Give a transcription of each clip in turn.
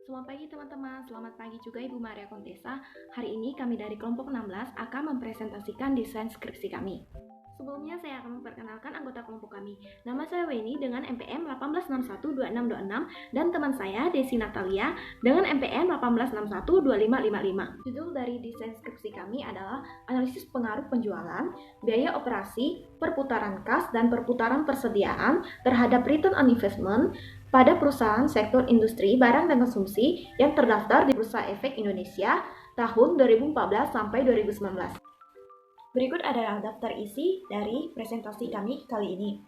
Selamat pagi teman-teman, selamat pagi juga Ibu Maria Kontesa. Hari ini kami dari kelompok 16 akan mempresentasikan desain skripsi kami. Sebelumnya saya akan memperkenalkan anggota kelompok kami. Nama saya Weni dengan MPM 18612626 dan teman saya Desi Natalia dengan MPM 18612555. Judul dari desain skripsi kami adalah analisis pengaruh penjualan, biaya operasi, perputaran kas, dan perputaran persediaan terhadap return on investment pada perusahaan sektor industri, barang dan konsumsi yang terdaftar di Bursa Efek Indonesia tahun 2014 sampai 2019. Berikut adalah daftar isi dari presentasi kami kali ini.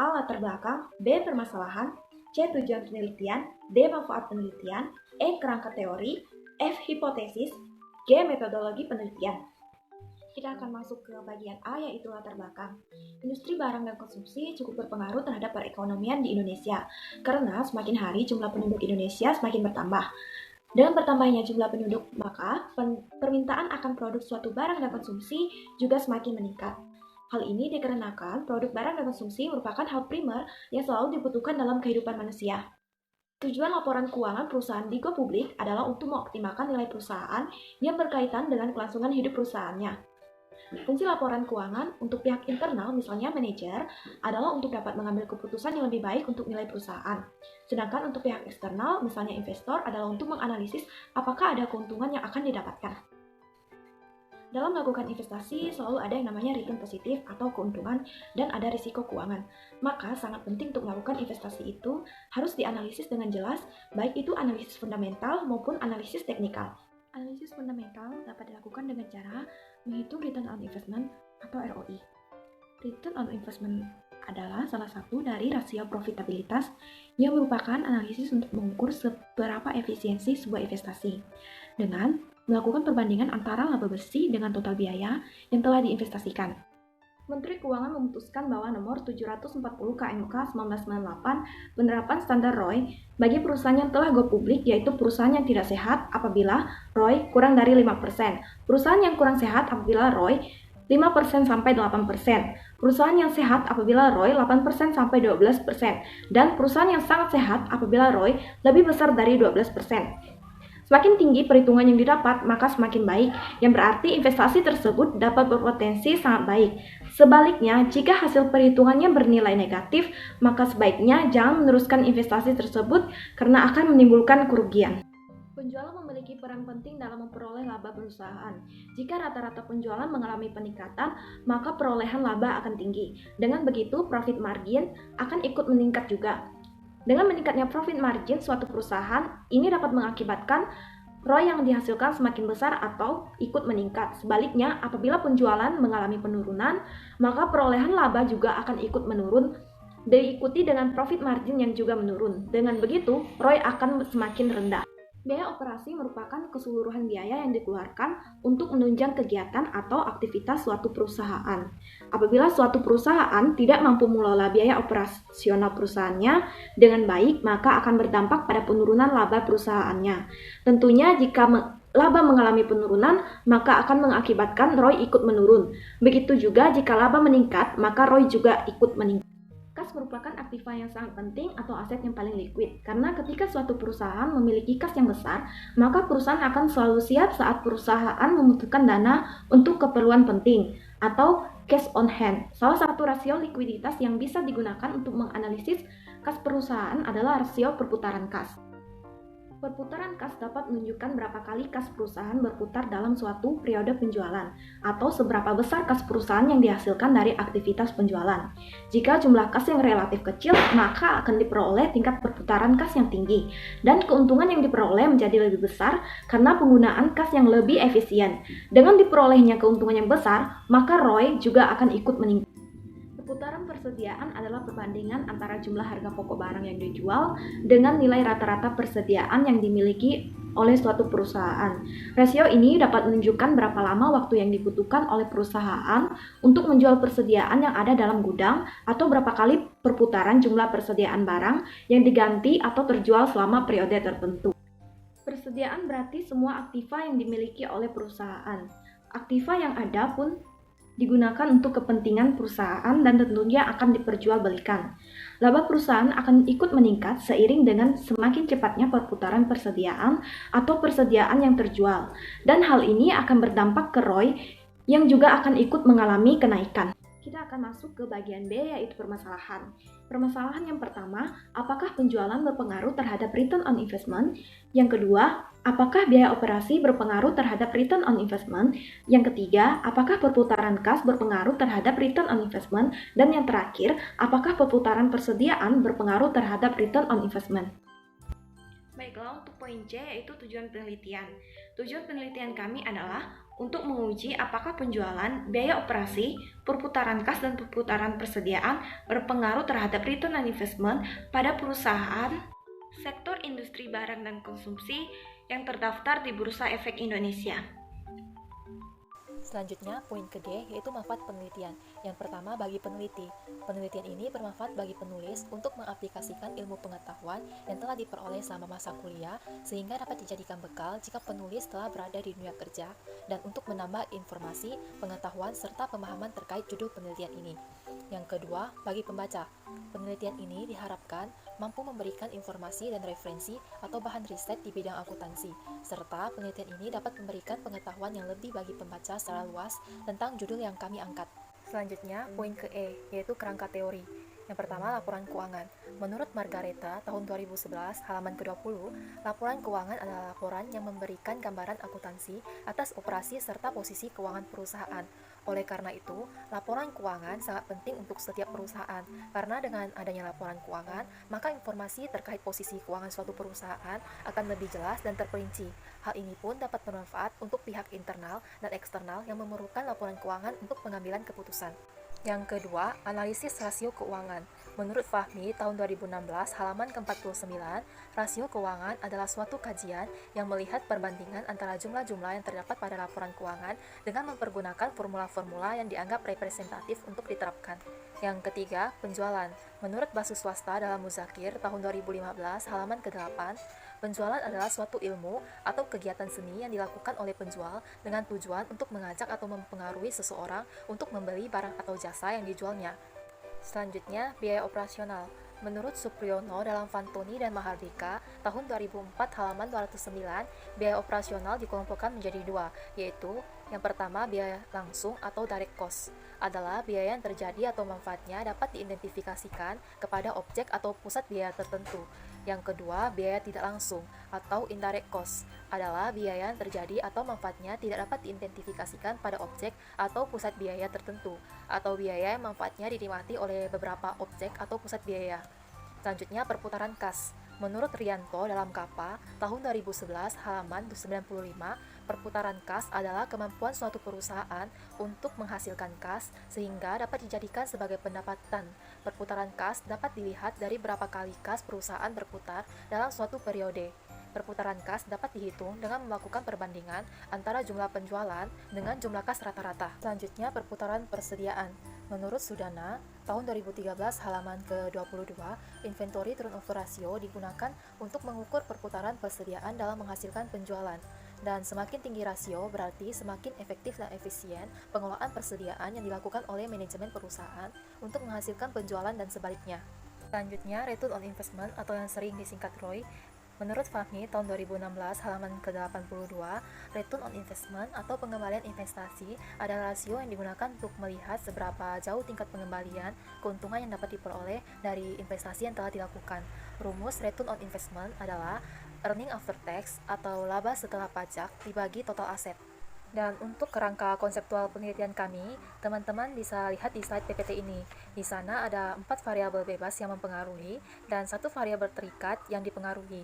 A. Latar belakang, B. Permasalahan, C. Tujuan penelitian, D. Manfaat penelitian, E. Kerangka teori, F. Hipotesis, G. Metodologi penelitian. Kita akan masuk ke bagian A, yaitu latar belakang. Industri barang dan konsumsi cukup berpengaruh terhadap perekonomian di Indonesia, karena semakin hari jumlah penduduk Indonesia semakin bertambah. Dengan bertambahnya jumlah penduduk, maka permintaan akan produk suatu barang dan konsumsi juga semakin meningkat. Hal ini dikarenakan produk barang dan konsumsi merupakan hal primer yang selalu dibutuhkan dalam kehidupan manusia. Tujuan laporan keuangan perusahaan di Go Publik adalah untuk mengoptimalkan nilai perusahaan yang berkaitan dengan kelangsungan hidup perusahaannya. Fungsi laporan keuangan untuk pihak internal, misalnya manajer, adalah untuk dapat mengambil keputusan yang lebih baik untuk nilai perusahaan. Sedangkan untuk pihak eksternal, misalnya investor, adalah untuk menganalisis apakah ada keuntungan yang akan didapatkan. Dalam melakukan investasi, selalu ada yang namanya return positif atau keuntungan dan ada risiko keuangan. Maka sangat penting untuk melakukan investasi itu harus dianalisis dengan jelas, baik itu analisis fundamental maupun analisis teknikal. Analisis fundamental dapat dilakukan dengan cara menghitung return on investment atau ROI. Return on investment adalah salah satu dari rasio profitabilitas yang merupakan analisis untuk mengukur seberapa efisiensi sebuah investasi dengan melakukan perbandingan antara laba bersih dengan total biaya yang telah diinvestasikan. Menteri Keuangan memutuskan bahwa nomor 740 KMK 1998 penerapan standar ROI bagi perusahaan yang telah go publik, yaitu perusahaan yang tidak sehat apabila ROI kurang dari 5%, perusahaan yang kurang sehat apabila ROI 5% sampai 8%, perusahaan yang sehat apabila ROI 8% sampai 12%, dan perusahaan yang sangat sehat apabila ROI lebih besar dari 12%. Semakin tinggi perhitungan yang didapat, maka semakin baik, yang berarti investasi tersebut dapat berpotensi sangat baik. Sebaliknya, jika hasil perhitungannya bernilai negatif, maka sebaiknya jangan meneruskan investasi tersebut karena akan menimbulkan kerugian. Penjualan memiliki peran penting dalam memperoleh laba perusahaan. Jika rata-rata penjualan mengalami peningkatan, maka perolehan laba akan tinggi. Dengan begitu, profit margin akan ikut meningkat juga. Dengan meningkatnya profit margin suatu perusahaan, ini dapat mengakibatkan ROI yang dihasilkan semakin besar atau ikut meningkat. Sebaliknya, apabila penjualan mengalami penurunan, maka perolehan laba juga akan ikut menurun, diikuti dengan profit margin yang juga menurun. Dengan begitu, ROI akan semakin rendah. Biaya operasi merupakan keseluruhan biaya yang dikeluarkan untuk menunjang kegiatan atau aktivitas suatu perusahaan. Apabila suatu perusahaan tidak mampu mengelola biaya operasional perusahaannya dengan baik, maka akan berdampak pada penurunan laba perusahaannya. Tentunya jika laba mengalami penurunan, maka akan mengakibatkan ROI ikut menurun. Begitu juga jika laba meningkat, maka ROI juga ikut meningkat. Kas merupakan aktiva yang sangat penting atau aset yang paling liquid, karena ketika suatu perusahaan memiliki kas yang besar, maka perusahaan akan selalu siap saat perusahaan membutuhkan dana untuk keperluan penting atau cash on hand. Salah satu rasio likuiditas yang bisa digunakan untuk menganalisis kas perusahaan adalah rasio perputaran kas. Perputaran kas dapat menunjukkan berapa kali kas perusahaan berputar dalam suatu periode penjualan, atau seberapa besar kas perusahaan yang dihasilkan dari aktivitas penjualan. Jika jumlah kas yang relatif kecil, maka akan diperoleh tingkat perputaran kas yang tinggi, dan keuntungan yang diperoleh menjadi lebih besar karena penggunaan kas yang lebih efisien. Dengan diperolehnya keuntungan yang besar, maka ROI juga akan ikut meningkat. Perputaran persediaan adalah perbandingan antara jumlah harga pokok barang yang dijual dengan nilai rata-rata persediaan yang dimiliki oleh suatu perusahaan. Rasio ini dapat menunjukkan berapa lama waktu yang dibutuhkan oleh perusahaan untuk menjual persediaan yang ada dalam gudang atau berapa kali perputaran jumlah persediaan barang yang diganti atau terjual selama periode tertentu. Persediaan berarti semua aktiva yang dimiliki oleh perusahaan. Aktiva yang ada pun digunakan untuk kepentingan perusahaan dan tentunya akan diperjualbelikan. Laba perusahaan akan ikut meningkat seiring dengan semakin cepatnya perputaran persediaan atau persediaan yang terjual. Dan hal ini akan berdampak ke ROI yang juga akan ikut mengalami kenaikan. Kita akan masuk ke bagian B, yaitu permasalahan. Permasalahan yang pertama, apakah penjualan berpengaruh terhadap return on investment? Yang kedua, apakah biaya operasi berpengaruh terhadap return on investment? Yang ketiga, apakah perputaran kas berpengaruh terhadap return on investment? Dan yang terakhir, apakah perputaran persediaan berpengaruh terhadap return on investment? Baiklah, untuk poin C yaitu tujuan penelitian. Tujuan penelitian kami adalah untuk menguji apakah penjualan, biaya operasi, perputaran kas, dan perputaran persediaan berpengaruh terhadap return on investment pada perusahaan sektor industri barang dan konsumsi yang terdaftar di Bursa Efek Indonesia. Selanjutnya, poin ke D, yaitu manfaat penelitian. Yang pertama, bagi peneliti. Penelitian ini bermanfaat bagi penulis untuk mengaplikasikan ilmu pengetahuan yang telah diperoleh selama masa kuliah, sehingga dapat dijadikan bekal jika penulis telah berada di dunia kerja, dan untuk menambah informasi, pengetahuan, serta pemahaman terkait judul penelitian ini. Yang kedua, bagi pembaca. Penelitian ini diharapkan mampu memberikan informasi dan referensi atau bahan riset di bidang akuntansi, serta penelitian ini dapat memberikan pengetahuan yang lebih bagi pembaca secara luas tentang judul yang kami angkat. Selanjutnya, poin ke E, yaitu kerangka teori. Yang pertama, laporan keuangan. Menurut Margareta, tahun 2011, halaman ke-20, laporan keuangan adalah laporan yang memberikan gambaran akuntansi atas operasi serta posisi keuangan perusahaan. Oleh karena itu, laporan keuangan sangat penting untuk setiap perusahaan, karena dengan adanya laporan keuangan, maka informasi terkait posisi keuangan suatu perusahaan akan lebih jelas dan terperinci. Hal ini pun dapat bermanfaat untuk pihak internal dan eksternal yang memerlukan laporan keuangan untuk pengambilan keputusan. Yang kedua, analisis rasio keuangan. Menurut Fahmi, tahun 2016, halaman ke-49, rasio keuangan adalah suatu kajian yang melihat perbandingan antara jumlah-jumlah yang terdapat pada laporan keuangan dengan mempergunakan formula-formula yang dianggap representatif untuk diterapkan. Yang ketiga, penjualan. Menurut Basu Swasta dalam Muzakir, tahun 2015, halaman ke-8, penjualan adalah suatu ilmu atau kegiatan seni yang dilakukan oleh penjual dengan tujuan untuk mengajak atau mempengaruhi seseorang untuk membeli barang atau jasa yang dijualnya. Selanjutnya, biaya operasional. Menurut Supriyono dalam Fantoni dan Mahardika, tahun 2004 halaman 209, biaya operasional dikelompokkan menjadi dua, yaitu yang pertama biaya langsung atau direct cost adalah biaya yang terjadi atau manfaatnya dapat diidentifikasikan kepada objek atau pusat biaya tertentu. Yang kedua, biaya tidak langsung atau indirect cost adalah biaya yang terjadi atau manfaatnya tidak dapat diidentifikasikan pada objek atau pusat biaya tertentu, atau biaya yang manfaatnya dinikmati oleh beberapa objek atau pusat biaya. Selanjutnya, perputaran kas. Menurut Rianto dalam KAPA, tahun 2011 halaman 95, perputaran kas adalah kemampuan suatu perusahaan untuk menghasilkan kas sehingga dapat dijadikan sebagai pendapatan. Perputaran kas dapat dilihat dari berapa kali kas perusahaan berputar dalam suatu periode. Perputaran kas dapat dihitung dengan melakukan perbandingan antara jumlah penjualan dengan jumlah kas rata-rata. Selanjutnya, perputaran persediaan. Menurut Sudana, tahun 2013 halaman ke-22, inventory turnover ratio digunakan untuk mengukur perputaran persediaan dalam menghasilkan penjualan. Dan semakin tinggi rasio berarti semakin efektif dan efisien pengelolaan persediaan yang dilakukan oleh manajemen perusahaan untuk menghasilkan penjualan dan sebaliknya. Selanjutnya, return on investment atau yang sering disingkat ROI. Menurut Fahmi, tahun 2016 halaman ke-82, return on investment atau pengembalian investasi adalah rasio yang digunakan untuk melihat seberapa jauh tingkat pengembalian keuntungan yang dapat diperoleh dari investasi yang telah dilakukan. Rumus return on investment adalah earning after tax atau laba setelah pajak dibagi total aset. Dan untuk kerangka konseptual penelitian kami, teman-teman bisa lihat di slide PPT ini. Di sana ada 4 variabel bebas yang mempengaruhi dan 1 variabel terikat yang dipengaruhi.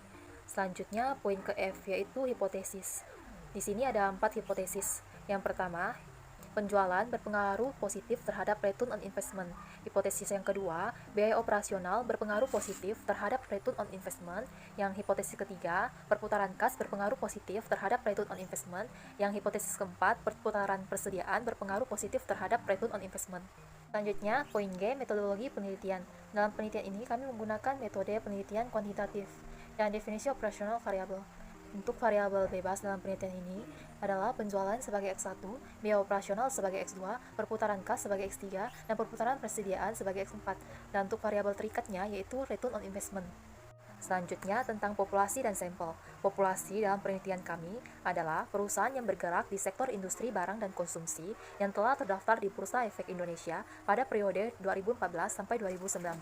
Selanjutnya, poin ke F, yaitu hipotesis. Di sini ada 4 hipotesis. Yang pertama, penjualan berpengaruh positif terhadap return on investment. Hipotesis yang kedua, biaya operasional berpengaruh positif terhadap return on investment. Yang hipotesis ketiga, perputaran kas berpengaruh positif terhadap return on investment. Yang hipotesis keempat, perputaran persediaan berpengaruh positif terhadap return on investment. Selanjutnya, poin G, metodologi penelitian. Dalam penelitian ini, kami menggunakan metode penelitian kuantitatif dan definisi operasional variabel. Untuk variabel bebas dalam penelitian ini adalah penjualan sebagai X1, biaya operasional sebagai X2, perputaran kas sebagai X3, dan perputaran persediaan sebagai X4. Dan untuk variabel terikatnya yaitu return on investment. Selanjutnya tentang populasi dan sampel. Populasi dalam penelitian kami adalah perusahaan yang bergerak di sektor industri barang dan konsumsi yang telah terdaftar di Bursa Efek Indonesia pada periode 2014 sampai 2019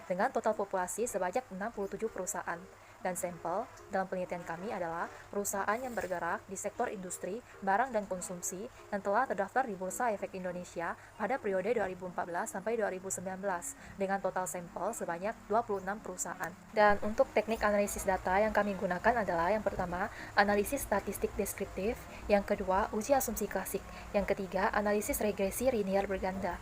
dengan total populasi sebanyak 67 perusahaan. Dan sampel dalam penelitian kami adalah perusahaan yang bergerak di sektor industri, barang dan konsumsi yang telah terdaftar di Bursa Efek Indonesia pada periode 2014 sampai 2019 dengan total sampel sebanyak 26 perusahaan. Dan untuk teknik analisis data yang kami gunakan adalah yang pertama, analisis statistik deskriptif, yang kedua, uji asumsi klasik, yang ketiga, analisis regresi linear berganda.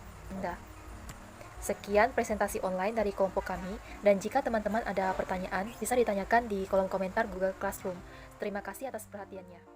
Sekian presentasi online dari kelompok kami, dan jika teman-teman ada pertanyaan, bisa ditanyakan di kolom komentar Google Classroom. Terima kasih atas perhatiannya.